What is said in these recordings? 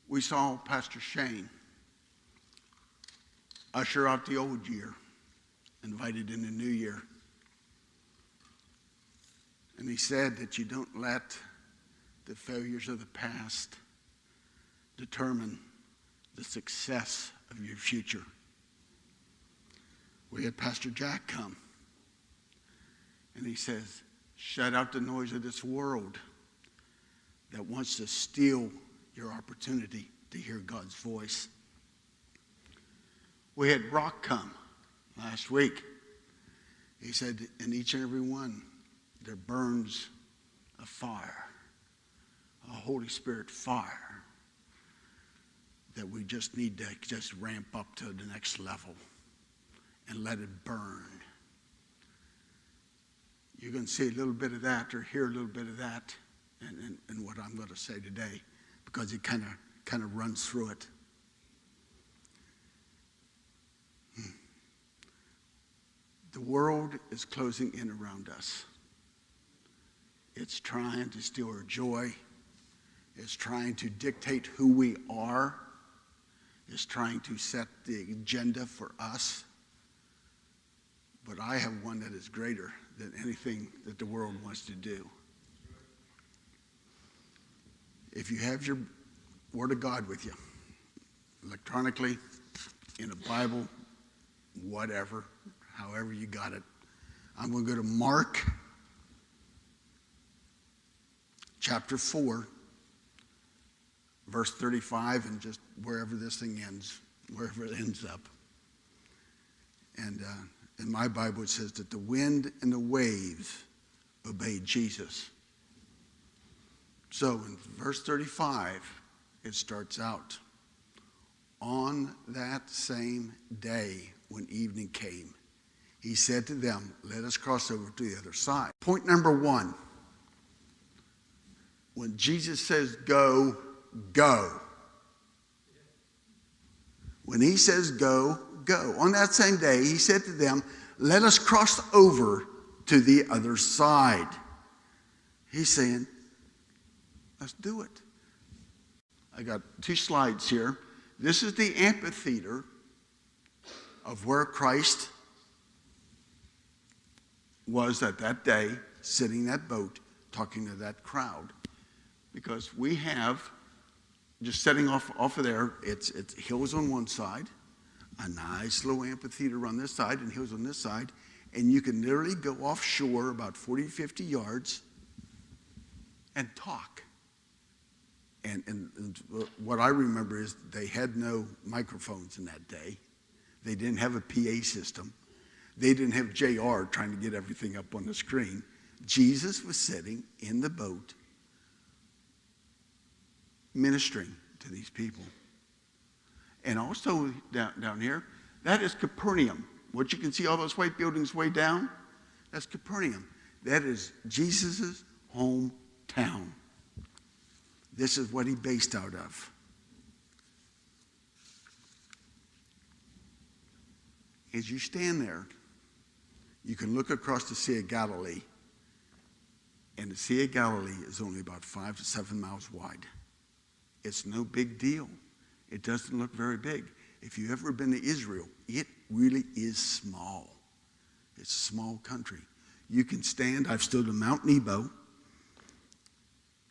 we saw Pastor Shane usher out the old year, invited in the new year. And he said that you don't let the failures of the past determine the success of your future. We had Pastor Jack come, and he says, shut out the noise of this world that wants to steal your opportunity to hear God's voice. We had Brock come last week. He said, in each and every one, there burns a fire, a Holy Spirit fire, that we just need to just ramp up to the next level and let it burn. You're going to see a little bit of that or hear a little bit of that in what I'm going to say today, because it kind of runs through it. The world is closing in around us. It's trying to steal our joy. It's trying to dictate who we are. It's trying to set the agenda for us. But I have one that is greater than anything that the world wants to do. If you have your Word of God with you, electronically, in a Bible, whatever, however you got it, I'm going to go to Mark chapter 4, verse 35, and just wherever this thing ends, wherever it ends up. And in my Bible it says that the wind and the waves obeyed Jesus. So in verse 35, it starts out, on that same day when evening came, he said to them, let us cross over to the other side. Point number one, when Jesus says go, go. When he says go, go. On that same day, he said to them, let us cross over to the other side. He's saying, let's do it. I got 2 slides here. This is the amphitheater of where Christ was at that day, sitting in that boat, talking to that crowd. Because we have, just setting off of there, it's hills on one side, a nice little amphitheater on this side, and hills on this side, and you can literally go offshore about 40, 50 yards and talk. And what I remember is they had no microphones in that day. They didn't have a PA system. They didn't have JR trying to get everything up on the screen. Jesus was sitting in the boat ministering to these people. And also down here, that is Capernaum. What you can see, all those white buildings way down, that's Capernaum. That is Jesus' hometown. This is what he based out of. As you stand there, you can look across the Sea of Galilee, and the Sea of Galilee is only about 5 to 7 miles wide. It's no big deal. It doesn't look very big. If you've ever been to Israel, it really is small. It's a small country. You can stand, I've stood on Mount Nebo,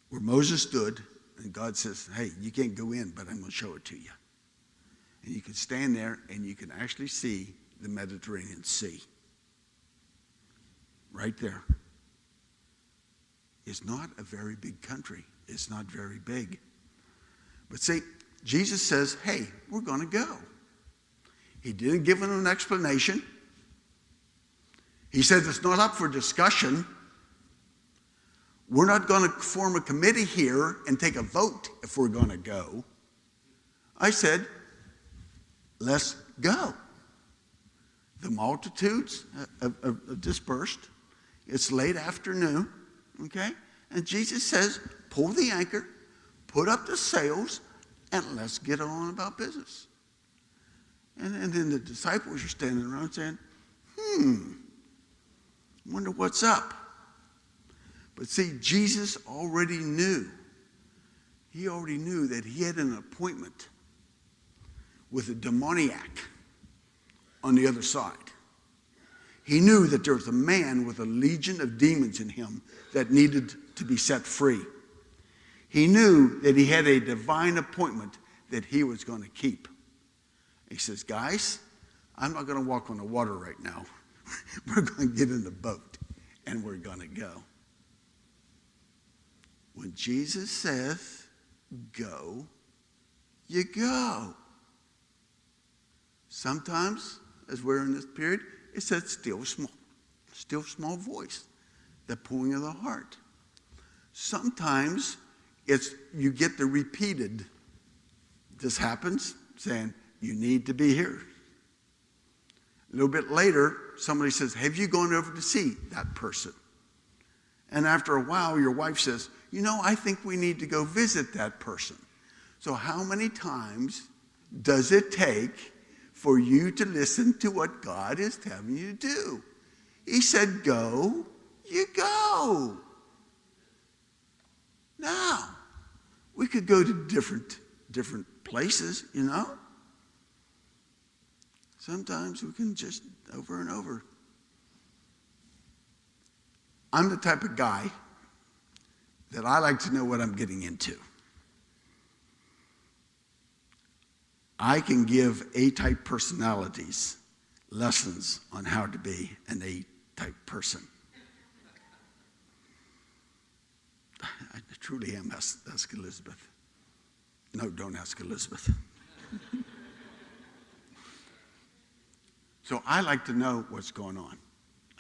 where Moses stood, and God says, hey, you can't go in, but I'm going to show it to you. And you can stand there, and you can actually see the Mediterranean Sea. Right there. It's not a very big country. It's not very big. But see, Jesus says, hey, we're going to go. He didn't give them an explanation. He said it's not up for discussion. We're not going to form a committee here and take a vote if we're going to go. I said, let's go. The multitudes have dispersed. It's late afternoon, okay? And Jesus says, pull the anchor, put up the sails, and let's get on about business. And then the disciples are standing around saying, wonder what's up. But see, Jesus already knew he already knew that he had an appointment with a demoniac on the other side. He knew that there was a man with a legion of demons in him that needed to be set free. He knew that he had a divine appointment that he was going to keep. He says, guys, I'm not going to walk on the water right now. We're going to get in the boat and we're going to go. When Jesus says, go, you go. Sometimes, as we're in this period, it says still small voice, the pulling of the heart. Sometimes it's you get the repeated, this happens, saying, you need to be here. A little bit later, somebody says, have you gone over to see that person? And after a while, your wife says, I think we need to go visit that person. So how many times does it take for you to listen to what God is telling you to do? He said, go, you go. Now, we could go to different places, Sometimes we can just over and over. I'm the type of guy that I like to know what I'm getting into. I can give A-type personalities lessons on how to be an A-type person. I truly am. Ask Elizabeth. No, don't ask Elizabeth. So I like to know what's going on.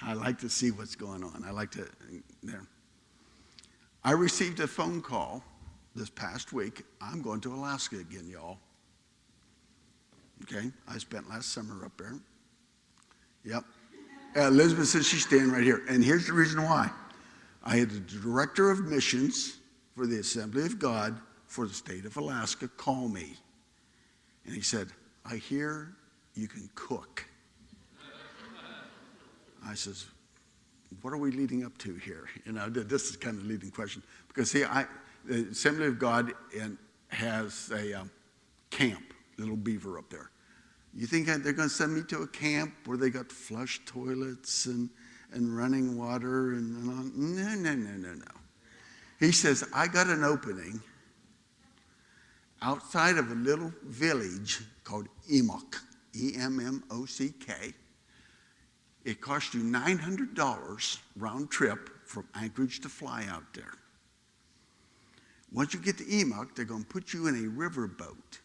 I like to see what's going on. I received a phone call this past week. I'm going to Alaska again, y'all. Okay, I spent last summer up there. Yep. Elizabeth says she's staying right here. And here's the reason why. I had the director of missions for the Assembly of God for the state of Alaska call me. And he said, I hear you can cook. I says, what are we leading up to here? This is kind of a leading question. Because see, the Assembly of God has a camp, Little Beaver up there. You think they're going to send me to a camp where they got flush toilets and running water No. He says, I got an opening outside of a little village called Emmock, E-M-M-O-C-K. It costs you $900 round trip from Anchorage to fly out there. Once you get to Emmock, they're going to put you in a river boat.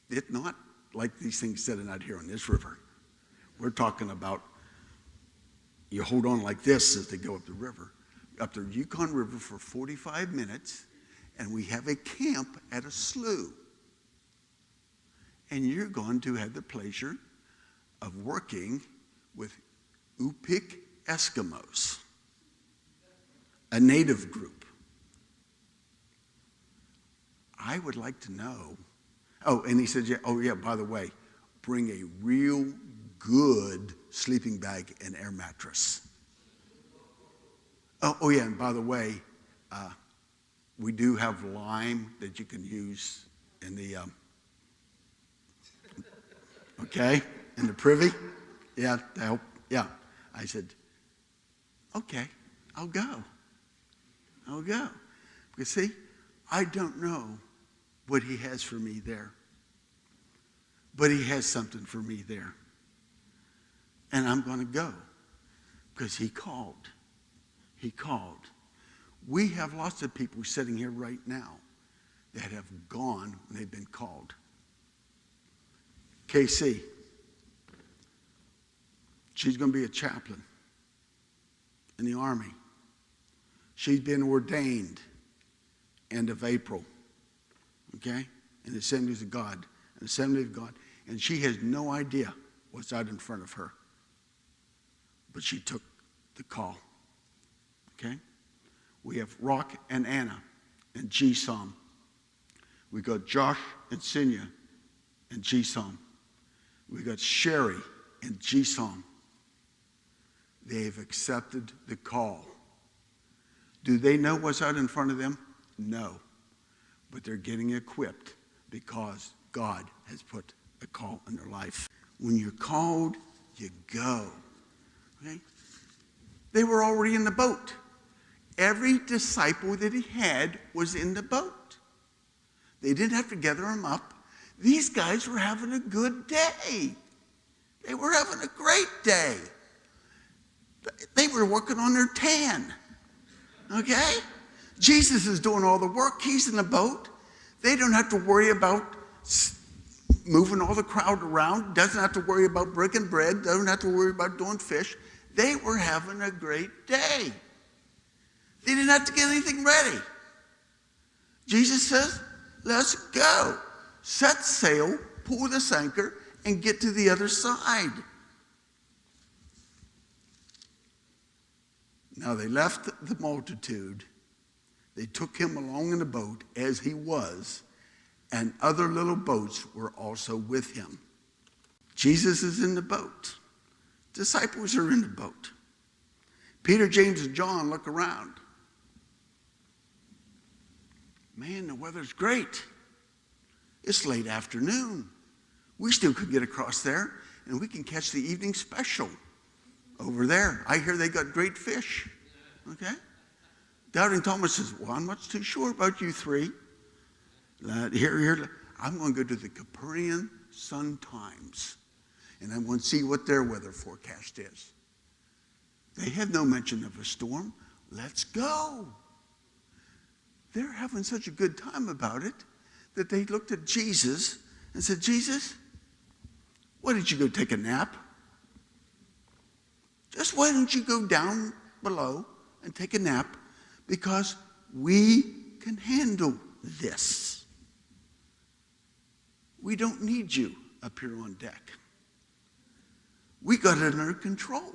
It's not like these things sitting out here on this river. We're talking about you hold on like this as they go up the river, up the Yukon River for 45 minutes, and we have a camp at a slough. And you're going to have the pleasure of working with Yupik Eskimos, a native group. I would like to know. Oh, and he said, by the way, bring a real good sleeping bag and air mattress. Oh yeah, and by the way, we do have lime that you can use in the, in the privy. Yeah, to help. Yeah. I said, okay, I'll go. Because see, I don't know what he has for me there. But he has something for me there. And I'm going to go because he called. He called. We have lots of people sitting here right now that have gone when they've been called. KC, she's going to be a chaplain in the Army. She's been ordained end of April, okay, in the Assemblies of God, and she has no idea what's out in front of her. But she took the call, okay? We have Rock and Anna and GSOM. We got Josh and Sinya and GSOM. We got Sherry and GSOM. They've accepted the call Do they know what's out in front of them? No. But they're getting equipped because God has put a call in their life. When you're called, you go. Okay? They were already in the boat. Every disciple that he had was in the boat. They didn't have to gather them up. These guys were having a good day. They were having a great day. They were working on their tan. Okay? Jesus is doing all the work. He's in the boat. They don't have to worry about moving all the crowd around. Doesn't have to worry about breaking bread. Doesn't have to worry about doing fish. They were having a great day. They didn't have to get anything ready. Jesus says, let's go. Set sail, pull this anchor, and get to the other side. Now they left the multitude. They took him along in the boat as he was, and other little boats were also with him. Jesus is in the boat. Disciples are in the boat. Peter, James, and John look around. Man, the weather's great. It's late afternoon. We still could get across there, and we can catch the evening special over there. I hear they got great fish. Okay? Doubting Thomas says, well, I'm not too sure about you three. Here, I'm going to go to the Capernaum Sun-Times, and I'm going to see what their weather forecast is. They have no mention of a storm. Let's go. They're having such a good time about it that they looked at Jesus and said, Jesus, why did you go take a nap? Just why don't you go down below and take a nap? Because we can handle this. We don't need you up here on deck. We got it under control.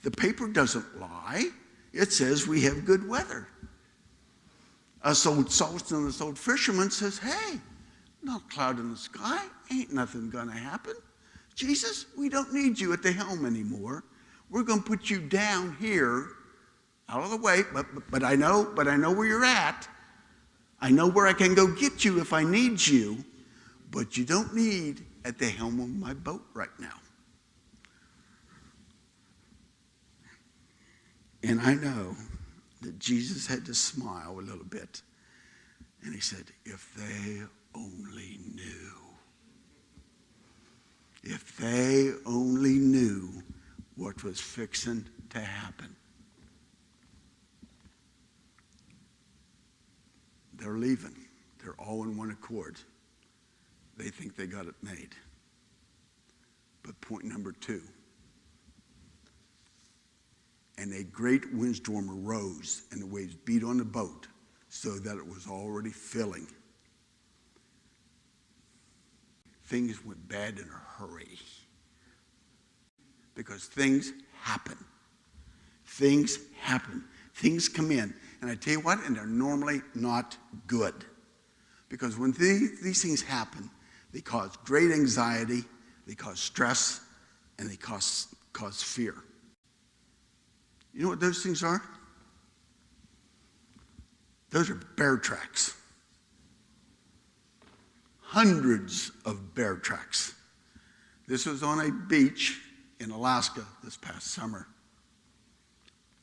The paper doesn't lie. It says we have good weather. Us old salts and this old fisherman says, hey, not a cloud in the sky. Ain't nothing going to happen. Jesus, we don't need you at the helm anymore. We're going to put you down here, out of the way, but I know where you're at. I know where I can go get you if I need you, but you don't need at the helm of my boat right now. And I know that Jesus had to smile a little bit. And he said, if they only knew. If they only knew what was fixing to happen. They're leaving. They're all in one accord. They think they got it made. But point number 2. And a great windstorm arose, and the waves beat on the boat so that it was already filling. Things went bad in a hurry. Because things happen. Things happen. Things come in. And I tell you what, and they're normally not good. Because when these things happen, they cause great anxiety, they cause stress, and they cause fear. You know what those things are? Those are bear tracks. Hundreds of bear tracks. This was on a beach in Alaska this past summer.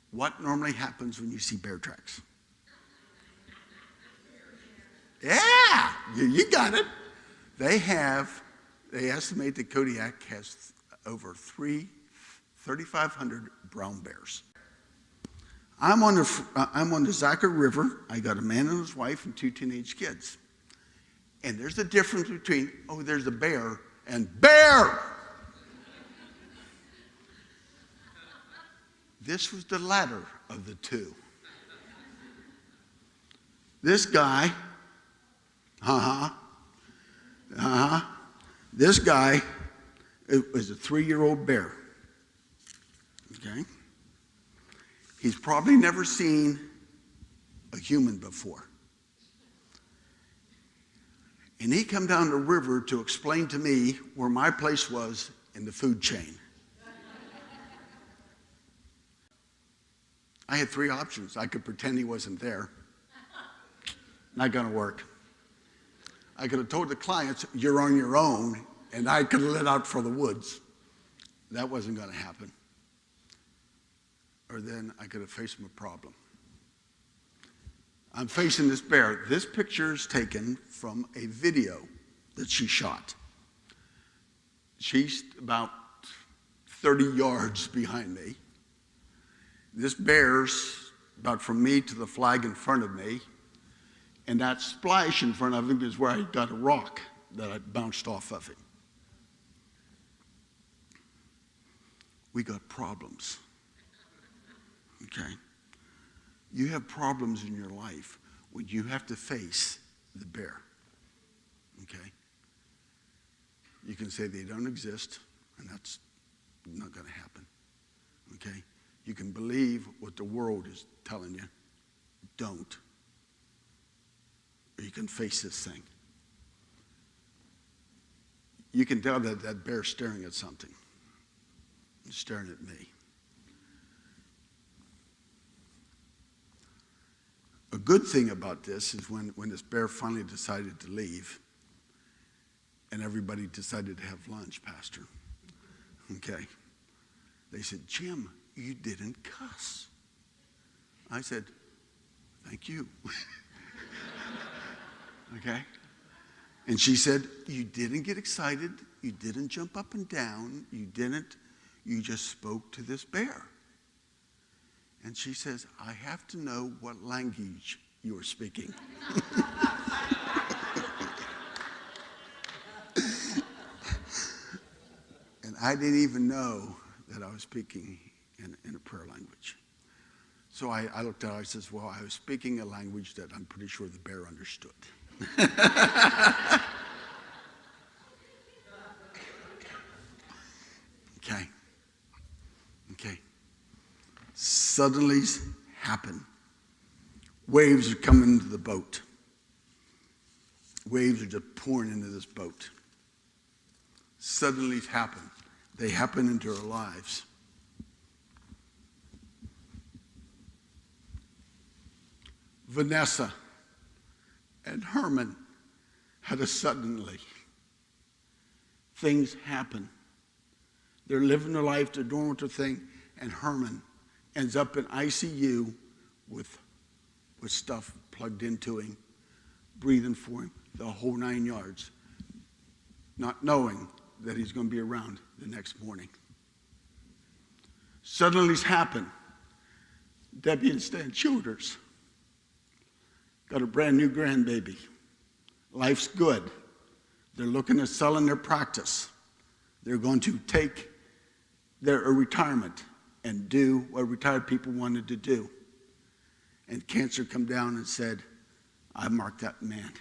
What normally happens when you see bear tracks? Yeah, you got it. They estimate that Kodiak has over 3,500 brown bears. I'm on the Zachar River. I got a man and his wife and 2 teenage kids. And there's a difference between, there's a bear and bear. This was the latter of the two. This guy, this guy was a 3-year-old bear. Okay? He's probably never seen a human before. And he come down the river to explain to me where my place was in the food chain. I had three options. I could pretend he wasn't there. Not going to work. I could have told the clients, you're on your own, and I could have lit out for the woods. That wasn't going to happen. Or then I could have faced my problem. I'm facing this bear. This picture is taken from a video that she shot. She's about 30 yards behind me. This bear's about from me to the flag in front of me. And that splash in front of him is where I got a rock that I bounced off of him. We got problems. Okay? You have problems in your life when you have to face the bear. Okay? You can say they don't exist, and that's not going to happen. Okay? You can believe what the world is telling you. Don't. Or you can face this thing. You can tell that that bear's staring at something. It's staring at me. A good thing about this is when this bear finally decided to leave and everybody decided to have lunch, Pastor. Okay. They said, Jim, you didn't cuss. I said, thank you. Okay? And she said, you didn't get excited. You didn't jump up and down. You just spoke to this bear. And she says, I have to know what language you were speaking. And I didn't even know that I was speaking in a prayer language. So I looked at her, I says, well, I was speaking a language that I'm pretty sure the bear understood. Okay. Suddenlies happen. Waves are coming into the boat. Waves are just pouring into this boat. Suddenlies happen. They happen into our lives. Vanessa and Herman had a suddenly. Things happen. They're living their life, they're doing their thing, and Herman ends up in ICU with stuff plugged into him, breathing for him, the whole 9 yards, not knowing that he's going to be around the next morning. Suddenly's happen. Debbie and Stan Childers got a brand new grandbaby. Life's good. They're looking at selling their practice. They're going to take their retirement and do what retired people wanted to do. And cancer come down and said, I marked that man.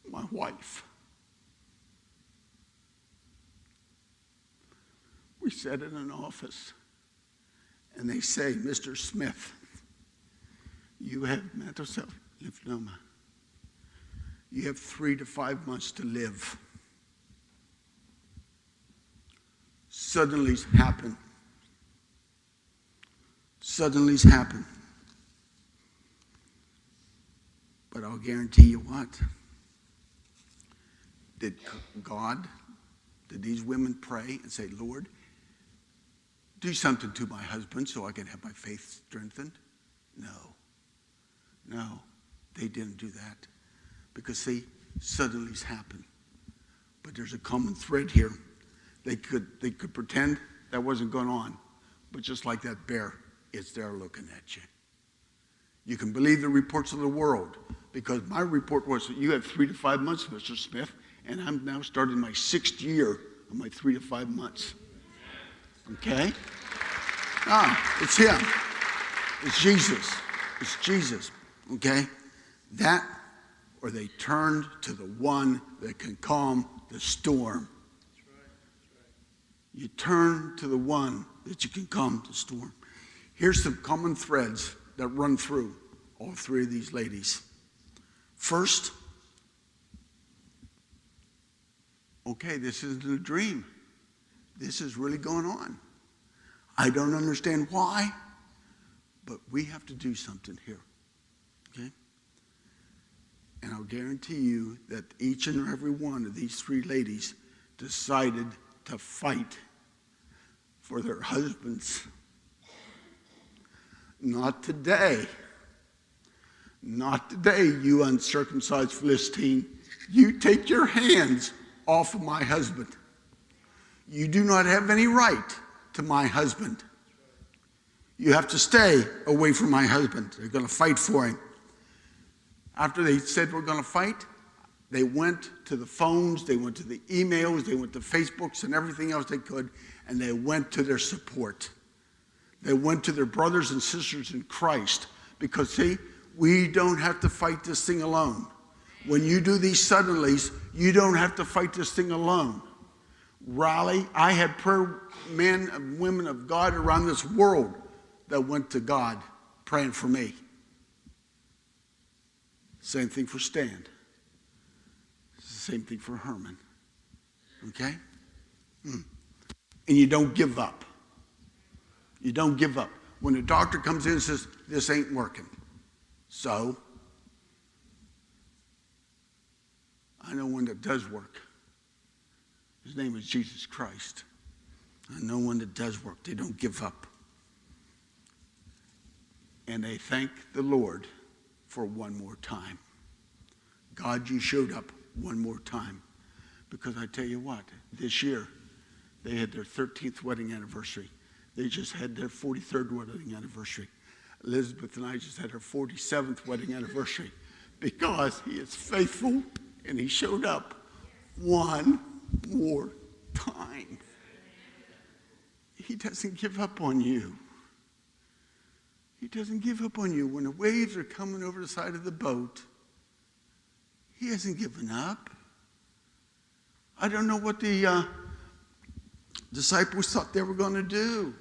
My wife. We sat in an office and they say, Mr. Smith, you have mantle cell lymphoma. You have 3 to 5 months to live. Suddenlies happen. Suddenlies happen. But I'll guarantee you what? Did these women pray and say, Lord, do something to my husband so I can have my faith strengthened? No, they didn't do that. Because see, suddenlies happen. But there's a common thread here. They could pretend that wasn't going on. But just like that bear, it's there looking at you. You can believe the reports of the world. Because my report was that you have 3 to 5 months, Mr. Smith. And I'm now starting my 6th year of my 3 to 5 months. Okay? It's him. It's Jesus. It's Jesus. Okay? That, or they turned to the one that can calm the storm. That's right. You turn to the one that you can calm the storm. Here's some common threads that run through all 3 of these ladies. First, okay, this isn't a dream. This is really going on. I don't understand why, but we have to do something here. Okay? And I'll guarantee you that each and every one of these three ladies decided to fight for their husbands. Not today. Not today, you uncircumcised Philistine. You take your hands off of my husband. You do not have any right to my husband. You have to stay away from my husband. They're going to fight for him. After they said we're going to fight, they went to the phones, they went to the emails, they went to Facebooks and everything else they could, and they went to their support. They went to their brothers and sisters in Christ because, see, we don't have to fight this thing alone. When you do these suddenlies, you don't have to fight this thing alone. Raleigh, I had prayer men and women of God around this world that went to God praying for me. Same thing for Stan. Same thing for Herman. Okay? And you don't give up. You don't give up. When the doctor comes in and says, this ain't working. So, I know one that does work. His name is Jesus Christ. I know one that does work. They don't give up. And they thank the Lord for one more time. God, you showed up one more time. Because I tell you what, this year, they had their 13th wedding anniversary. They just had their 43rd wedding anniversary. Elizabeth and I just had her 47th wedding anniversary because he is faithful and he showed up one more time. He doesn't give up on you. He doesn't give up on you. When the waves are coming over the side of the boat, he hasn't given up. I don't know what the disciples thought they were going to do.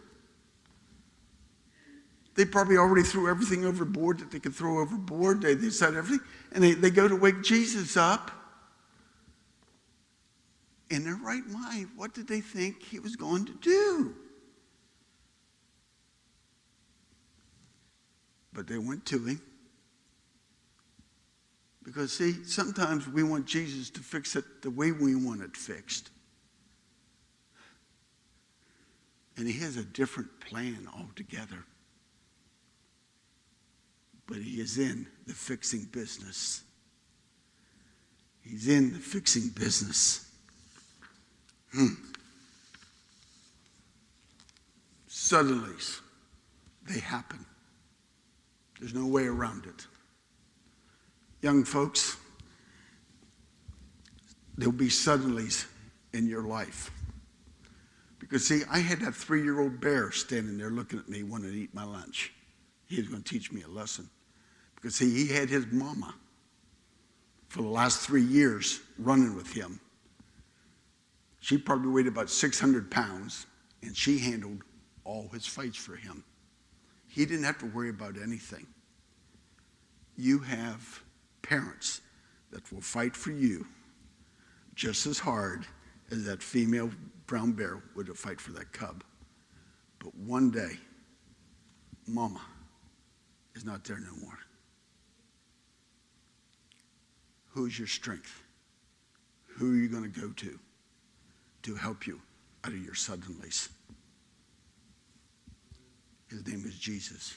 They probably already threw everything overboard that they could throw overboard. They said everything. And they go to wake Jesus up. In their right mind, what did they think he was going to do? But they went to him. Because, see, sometimes we want Jesus to fix it the way we want it fixed. And he has a different plan altogether. But he is in the fixing business. He's in the fixing business. Suddenly, they happen. There's no way around it. Young folks, there'll be suddenlies in your life. Because, see, I had that 3-year-old bear standing there looking at me wanting to eat my lunch. He was going to teach me a lesson. Because, see, he had his mama for the last 3 years running with him. She probably weighed about 600 pounds, and she handled all his fights for him. He didn't have to worry about anything. You have parents that will fight for you just as hard as that female brown bear would have fight for that cub. But one day, mama is not there no more. Who's your strength? Who are you going to go to help you out of your suddenlies? His name is Jesus.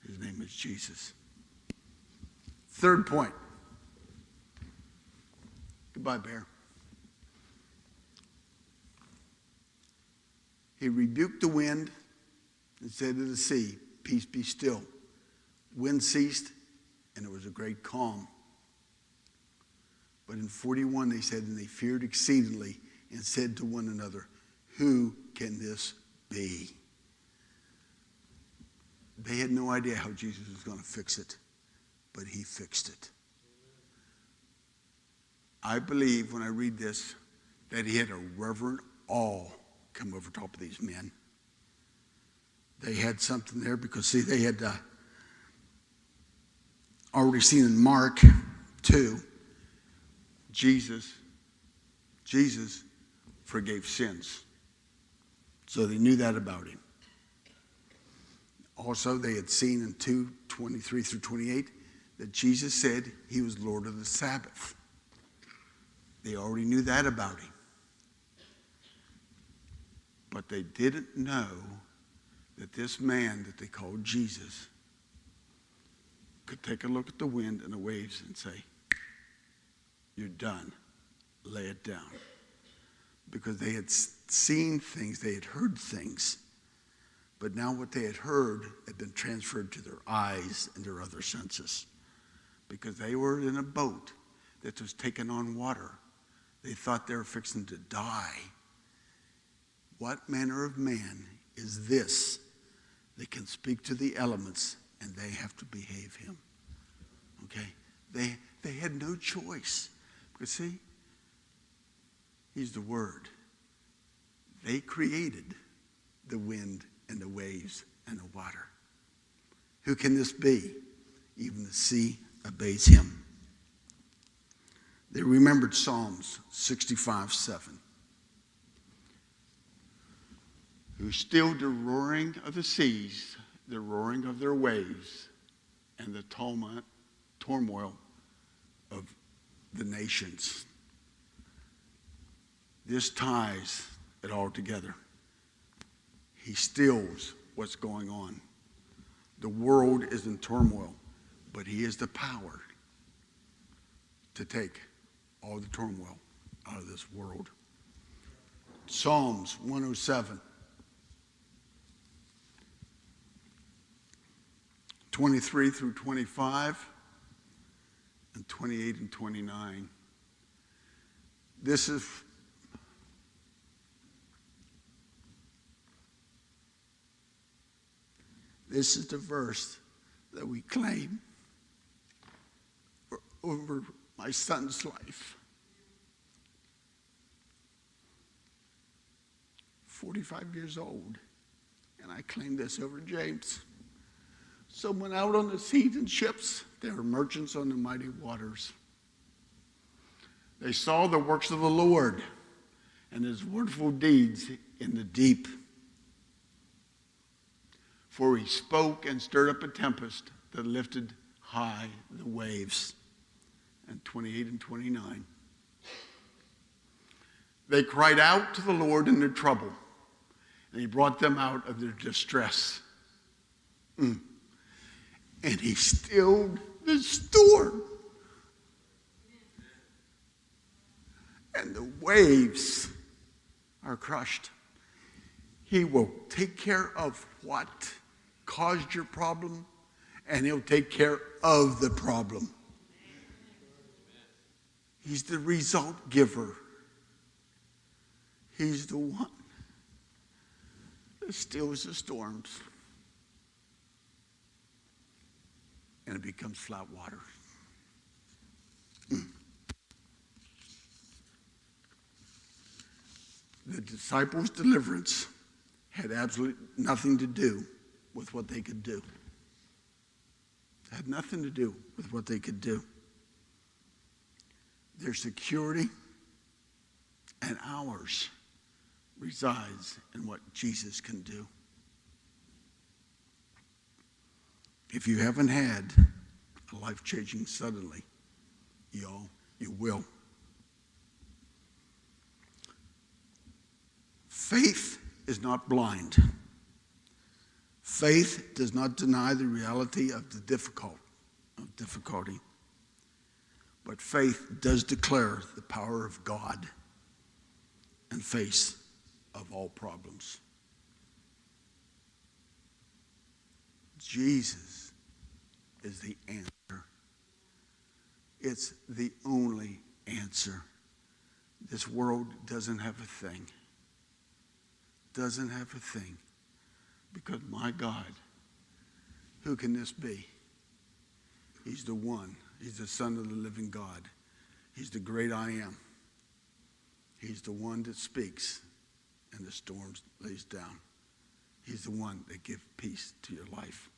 His name is Jesus. Third point. Goodbye, bear. He rebuked the wind and said to the sea, peace be still. Wind ceased, and it was a great calm. But in 41 they said, and they feared exceedingly and said to one another, who can this be? They had no idea how Jesus was going to fix it, but he fixed it. I believe when I read this that he had a reverent awe come over top of these men. They had something there because, see, they had already seen in Mark 2, Jesus Jesus forgave sins. So they knew that about him. Also, they had seen in 2:23 through 28 that Jesus said he was Lord of the Sabbath. They already knew that about him. But they didn't know that this man that they called Jesus could take a look at the wind and the waves and say, "You're done. Lay it down." Because they had seen things, they had heard things, but now what they had heard had been transferred to their eyes and their other senses. Because they were in a boat that was taking on water. They thought they were fixing to die. What manner of man is this that can speak to the elements and they have to behave him? Okay? They had no choice. Because see, he's the Word. They created the wind and the waves and the water. Who can this be? Even the sea obeys him. They remembered Psalms 65:7. Who stilled the roaring of the seas, the roaring of their waves, and the turmoil of the nations. This ties it all together. He stills what's going on. The world is in turmoil, but he has the power to take all the turmoil out of this world. Psalms 107, 23 through 25, and 28 and 29. This is the verse that we claim over my son's life. 45 years old, and I claim this over James. Someone out on the seas and ships, they were merchants on the mighty waters. They saw the works of the Lord and his wonderful deeds in the deep. For he spoke and stirred up a tempest that lifted high the waves. And 28 and 29. They cried out to the Lord in their trouble, and he brought them out of their distress. And he stilled the storm. And the waves are crushed. He will take care of what caused your problem, and he'll take care of the problem. He's the result giver. He's the one that stills the storms. And it becomes flat water. The disciples' deliverance had absolutely nothing to do with what they could do. It had nothing to do with what they could do. Their security and ours resides in what Jesus can do. If you haven't had a life-changing suddenly, you will. Faith is not blind. Faith does not deny the reality of the difficulty. But faith does declare the power of God in face of all problems. Jesus is the answer. It's the only answer. This world doesn't have a thing. Doesn't have a thing. Because my God, who can this be? He's the one. He's the Son of the living God. He's the great I am. He's the one that speaks and the storms lays down. He's the one that gives peace to your life.